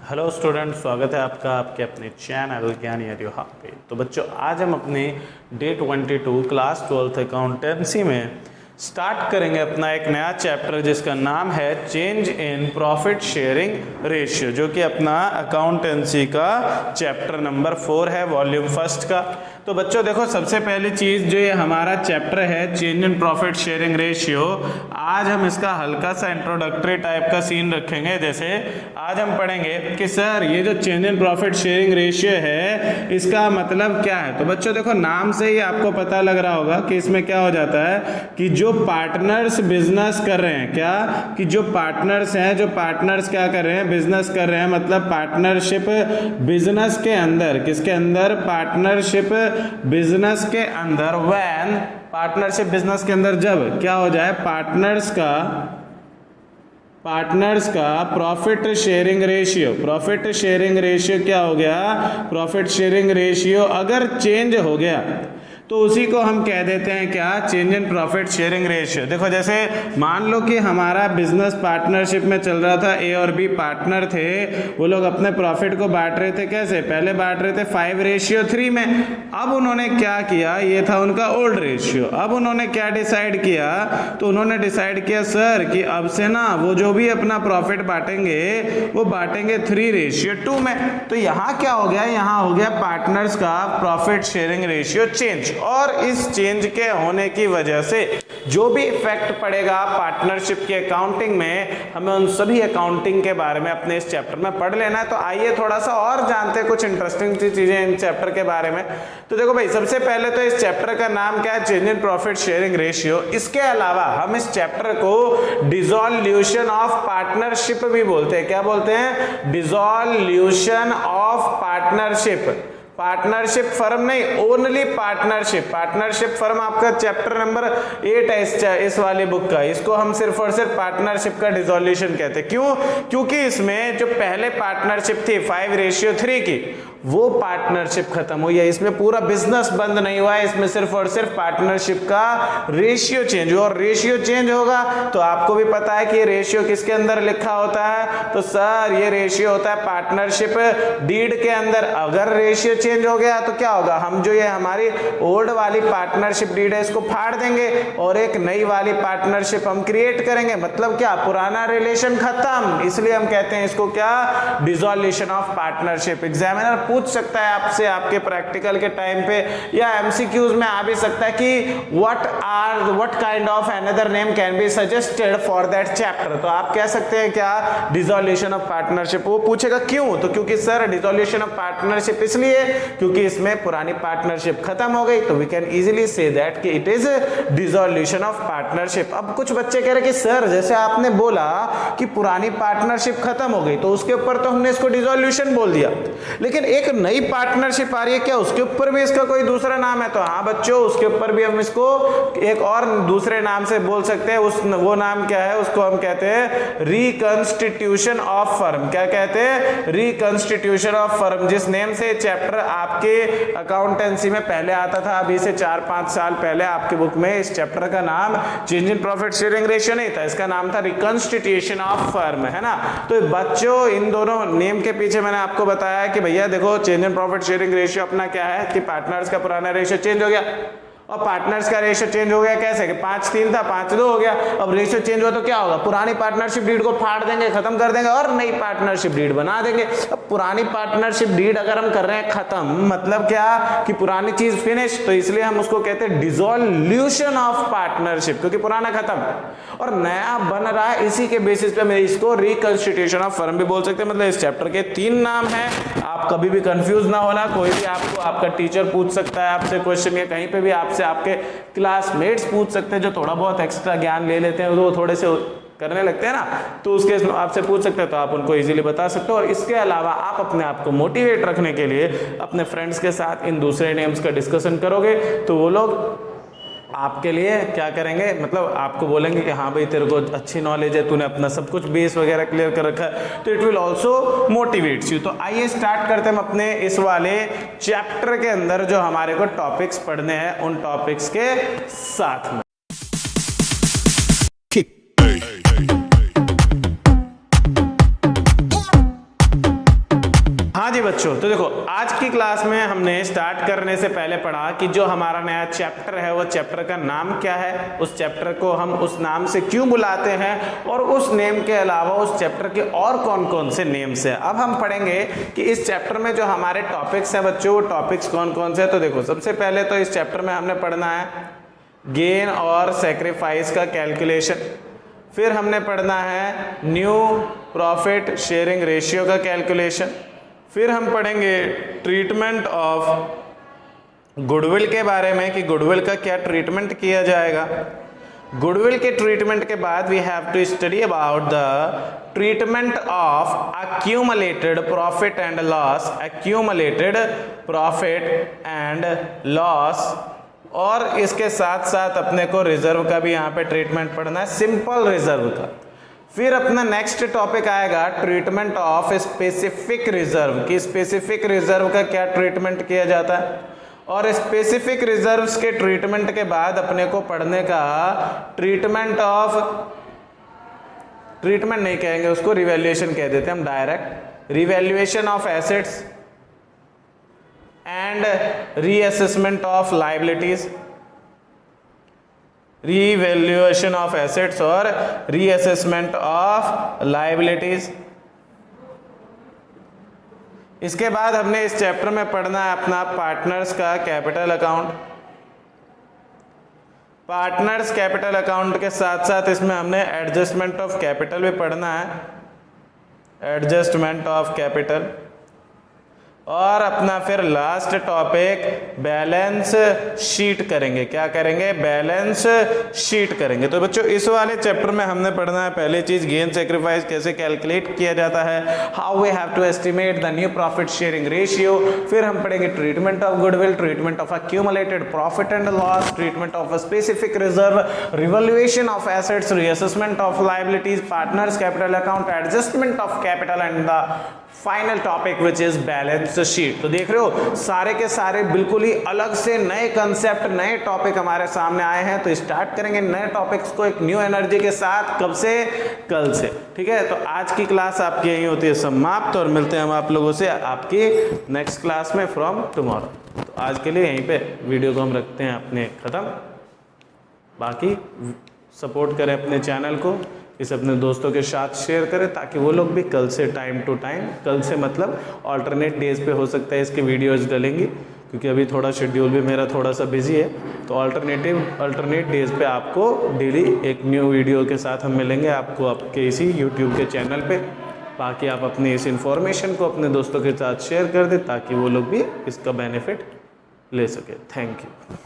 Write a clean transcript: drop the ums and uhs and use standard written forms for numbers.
Hello student, स्वागत है आपका आपके अपने चैनल ज्ञान यहाँ पे। तो बच्चों, आज हम अपने डे 22 क्लास 12th अकाउंटेंसी में स्टार्ट करेंगे अपना एक नया चैप्टर जिसका नाम है change in profit sharing ratio, जो कि अपना अकाउंटेंसी का चैप्टर नंबर 4 है, वॉल्यूम फर्स्ट का। तो बच्चों देखो, सबसे पहली चीज़ जो ये हमारा चैप्टर है change in profit sharing ratio, आज हम इसका हल्का सा इंट्रोडक्टरी टाइप का सीन रखेंगे। जैसे आज हम पढ़ेंगे कि सर ये जो change in profit sharing ratio है इसका मतलब क्या है। तो बच्चों देखो, नाम से ही आपको पता लग रहा होगा कि इसमें क्या हो जाता है कि जो पार्टनर्स बिजनेस कर रहे हैं, क्या कि जो पार्टनर्स हैं, जो पार्टनर्स क्या कर रहे हैं, बिजनेस कर रहे हैं, मतलब पार्टनरशिप बिजनेस के अंदर, किसके अंदर, पार्टनरशिप बिजनेस के अंदर, व्हेन पार्टनरशिप बिजनेस के अंदर जब क्या हो जाए, पार्टनर्स का प्रॉफिट शेयरिंग रेशियो क्या हो गया, प्रॉफिट शेयरिंग रेशियो अगर चेंज हो गया तो उसी को हम कह देते हैं क्या, change in profit sharing ratio. देखो, जैसे मान लो कि हमारा बिजनेस पार्टनरशिप में चल रहा था, ए और बी पार्टनर थे, वो लोग अपने प्रॉफिट को बांट रहे थे। कैसे, पहले बांट रहे थे 5:3 में। अब उन्होंने क्या किया, ये था उनका ओल्ड रेशियो। अब उन्होंने क्या डिसाइड किया, तो उन्होंने डिसाइड किया सर कि अब से ना वो जो भी अपना प्रॉफिट बांटेंगे वो बांटेंगे 3:2 में। तो यहाँ क्या हो गया, यहाँ हो गया पार्टनर्स का प्रॉफिट शेयरिंग रेशियो चेंज। और इस चेंज के होने की वजह से जो भी इफेक्ट पड़ेगा पार्टनरशिप की अकाउंटिंग में, हमें उन सभी अकाउंटिंग के बारे में अपने इस चैप्टर में पढ़ लेना है। तो आइए थोड़ा सा और जानते हैं कुछ इंटरेस्टिंग चीजें इन चैप्टर के बारे में। तो देखो भाई, सबसे पहले तो इस चैप्टर का नाम क्या है, change in profit sharing ratio. इसके अलावा हम इस चैप्टर को डिसॉल्यूशन ऑफ पार्टनरशिप भी बोलते हैं। क्या बोलते हैं, डिसॉल्यूशन ऑफ पार्टनरशिप फर्म नहीं, ओनली पार्टनरशिप फर्म आपका चैप्टर नंबर 8 है इस वाली बुक का। इसको हम सिर्फ और सिर्फ पार्टनरशिप का डिसॉल्यूशन कहते हैं। क्यों, क्योंकि इसमें जो पहले पार्टनरशिप थी 5:3 की, वो पार्टनरशिप खत्म हुई है। इसमें पूरा बिजनेस बंद नहीं हुआ है, इसमें सिर्फ और सिर्फ पार्टनरशिप का रेशियो चेंज हुआ। और रेशियो चेंज होगा तो आपको भी पता है कि ये रेशियो किसके अंदर लिखा होता है, तो सर ये रेशियो होता है पार्टनरशिप डीड के अंदर। अगर रेशियो चेंज हो गया तो क्या होगा, हम जो ये हमारी ओल्ड वाली पार्टनरशिप डीड है इसको फाड़ देंगे और एक नई वाली पार्टनरशिप हम क्रिएट करेंगे। मतलब क्या, पुराना रिलेशन खत्म। इसलिए हम कहते हैं इसको क्या, डिसॉल्यूशन ऑफ पार्टनरशिप। एग्जामिनर पूछ सकता है आपसे आपके प्रैक्टिकल के टाइम पे या एमसीक्यूज में आ भी सकता है कि what kind of another name can be suggested for that chapter. तो आप कह सकते हैं क्या, डिसॉल्यूशन ऑफ पार्टनरशिप। वो पूछेगा क्यों, तो क्योंकि सर डिसॉल्यूशन ऑफ पार्टनरशिप इसलिए क्योंकि इसमें पुरानी पार्टनरशिप खत्म हो गई, तो वी कैन इजीली से दैट कि it is dissolution of partnership. अब कुछ बच्चे कह रहे कि सर जैसे आपने बोला कि पुरानी पार्टनरशिप खत्म हो गई तो उसके ऊपर तो हमने इसको डिसॉल्यूशन बोल दिया, लेकिन एक नई पार्टनरशिप आ रही है, क्या उसके ऊपर भी इसका कोई दूसरा नाम है? तो हाँ बच्चों, उसके ऊपर भी हम इसको एक और दूसरे नाम से बोल सकते हैं। वो नाम क्या है, उसको हम कहते हैं रिकंस्टिट्यूशन ऑफ फर्म। क्या कहते हैं, रिकंस्टिट्यूशन ऑफ फर्म। जिस नेम से चैप्टर आपके अकाउंटेंसी में पहले आता था, अभी से 4-5 साल पहले आपके बुक में इस चैप्टर का नाम change in profit sharing ratio नहीं था, इसका नाम था रिकंस्टिट्यूशन ऑफ फर्म, है ना। तो बच्चों, इन दोनों नेम के पीछे मैंने आपको बताया कि भैया देखो, change in profit sharing ratio अपना क्या है कि पार्टनर्स का पुराना रेशियो चेंज हो गया और पार्टनर्स का रेशियो चेंज हो गया। कैसे कि 5:3 था, 5:2 हो गया। अब रेशियो चेंज हुआ तो क्या होगा, पुरानी पार्टनरशिप डीड को फाड़ देंगे, खत्म कर देंगे और नई पार्टनरशिप डीड बना देंगे। अब पुरानी पार्टनरशिप डीड अगर हम कर रहे हैं खत्म, मतलब क्या कि पुरानी चीज फिनिश, तो इसलिए हम उसको कहते हैं डिसॉल्यूशन ऑफ पार्टनरशिप, क्योंकि पुराना खत्म और नया बन रहा है। इसी के बेसिस पे मैं इसको रिकंस्टिट्यूशन ऑफ फर्म भी बोल सकते हैं। मतलब इस चैप्टर के 3 नाम हैं, आप कभी भी कंफ्यूज ना होना। कोई भी आपको, आपका टीचर पूछ सकता है आपसे क्वेश्चन, या कहीं पे भी आपसे आपके क्लासमेट्स पूछ सकते हैं जो थोड़ा बहुत एक्स्ट्रा ज्ञान ले लेते हैं, वो थोड़े से करने लगते हैं ना, तो उसके आपसे पूछ सकते हैं, तो आप उनको इजीली बता सकते हो। और इसके अलावा आप अपने आप को मोटिवेट रखने के लिए अपने फ्रेंड्स के साथ इन दूसरे नेम्स का डिस्कशन करोगे तो वो लोग आपके लिए क्या करेंगे, मतलब आपको बोलेंगे कि हाँ भाई तेरे को अच्छी नॉलेज है, तूने अपना सब कुछ बेस वगैरह क्लियर कर रखा है, तो it will also motivates you. तो आइए स्टार्ट करते हैं हम अपने इस वाले चैप्टर के अंदर जो हमारे को टॉपिक्स पढ़ने हैं उन टॉपिक्स के साथ में। हाँ जी बच्चों, तो देखो आज की क्लास में हमने स्टार्ट करने से पहले पढ़ा कि जो हमारा नया चैप्टर है वो चैप्टर का नाम क्या है, उस चैप्टर को हम उस नाम से क्यों बुलाते हैं और उस नेम के अलावा उस चैप्टर के और कौन कौन से नेम्स हैं। अब हम पढ़ेंगे कि इस चैप्टर में जो हमारे टॉपिक्स हैं बच्चों, वो टॉपिक्स कौन कौन से हैं। तो देखो सबसे पहले तो इस चैप्टर में हमने पढ़ना है गेन और सेक्रीफाइस का कैलकुलेशन, फिर हमने पढ़ना है न्यू प्रॉफिट शेयरिंग रेशियो का कैलकुलेशन, फिर हम पढ़ेंगे ट्रीटमेंट ऑफ गुडविल के बारे में कि गुडविल का क्या ट्रीटमेंट किया जाएगा। गुडविल के ट्रीटमेंट के बाद we have to study about the treatment of accumulated profit and loss, accumulated profit and loss, और इसके साथ साथ अपने को रिजर्व का भी यहाँ पे ट्रीटमेंट पढ़ना है, सिंपल रिजर्व का। फिर अपना नेक्स्ट टॉपिक आएगा ट्रीटमेंट ऑफ स्पेसिफिक रिजर्व, कि स्पेसिफिक रिजर्व का क्या ट्रीटमेंट किया जाता है, और स्पेसिफिक रिजर्व्स के ट्रीटमेंट के बाद अपने को पढ़ने का ट्रीटमेंट ऑफ, ट्रीटमेंट नहीं कहेंगे उसको, रिवैल्यूएशन कह देते हैं हम direct, revaluation of assets and reassessment of liabilities, revaluation of assets और रीअसेसमेंट ऑफ लायबिलिटीज। इसके बाद हमने इस चैप्टर में पढ़ना है अपना पार्टनर्स का capital account. Partners capital account के साथ साथ इसमें हमने एडजस्टमेंट ऑफ कैपिटल भी पढ़ना है, एडजस्टमेंट ऑफ कैपिटल, और अपना फिर लास्ट टॉपिक बैलेंस शीट करेंगे। क्या करेंगे? बैलेंस शीट करेंगे। तो बच्चों इस वाले चैप्टर में हमने पढ़ना है पहली चीज गेन सेक्रीफाइस कैसे कैलकुलेट किया जाता है, how we have to estimate the new profit sharing ratio, फिर हम पढ़ेंगे treatment of goodwill, treatment of accumulated profit and loss, treatment of specific reserve, revaluation of assets, reassessment of liabilities, partners capital account, adjustment of capital and the final topic which is balance sheet. तो देख रहे हो सारे के सारे बिल्कुल ही अलग से नए कंसेप्ट, नए टॉपिक हमारे सामने आए हैं। तो स्टार्ट करेंगे नए टॉपिक्स को एक न्यू एनर्जी के साथ, कब से? कल से। ठीक है, तो आज की क्लास आपकी यही होती है समाप्त, और मिलते हैं हम आप लोगों से आपकी नेक्स्ट क्लास में फ्रॉम टुमारो। तो आज के लिए यहीं पे वीडियो को हम रखते हैं अपने ख़त्म। बाकी सपोर्ट करें अपने चैनल को, इसे अपने दोस्तों के साथ शेयर करें ताकि वो लोग भी कल से टाइम टू टाइम, कल से मतलब ऑल्टरनेट डेज पे हो सकता है इसके वीडियोज डलेंगी, क्योंकि अभी थोड़ा शेड्यूल भी मेरा थोड़ा सा बिजी है। तो अल्टरनेट डेज पे आपको डेली एक न्यू वीडियो के साथ हम मिलेंगे आपको आपके इसी यूट्यूब के चैनल पे। बाकी आप अपनी इस इन्फॉर्मेशन को अपने दोस्तों के साथ शेयर कर दें ताकि वो लोग भी इसका बेनिफिट ले सके। Thank you.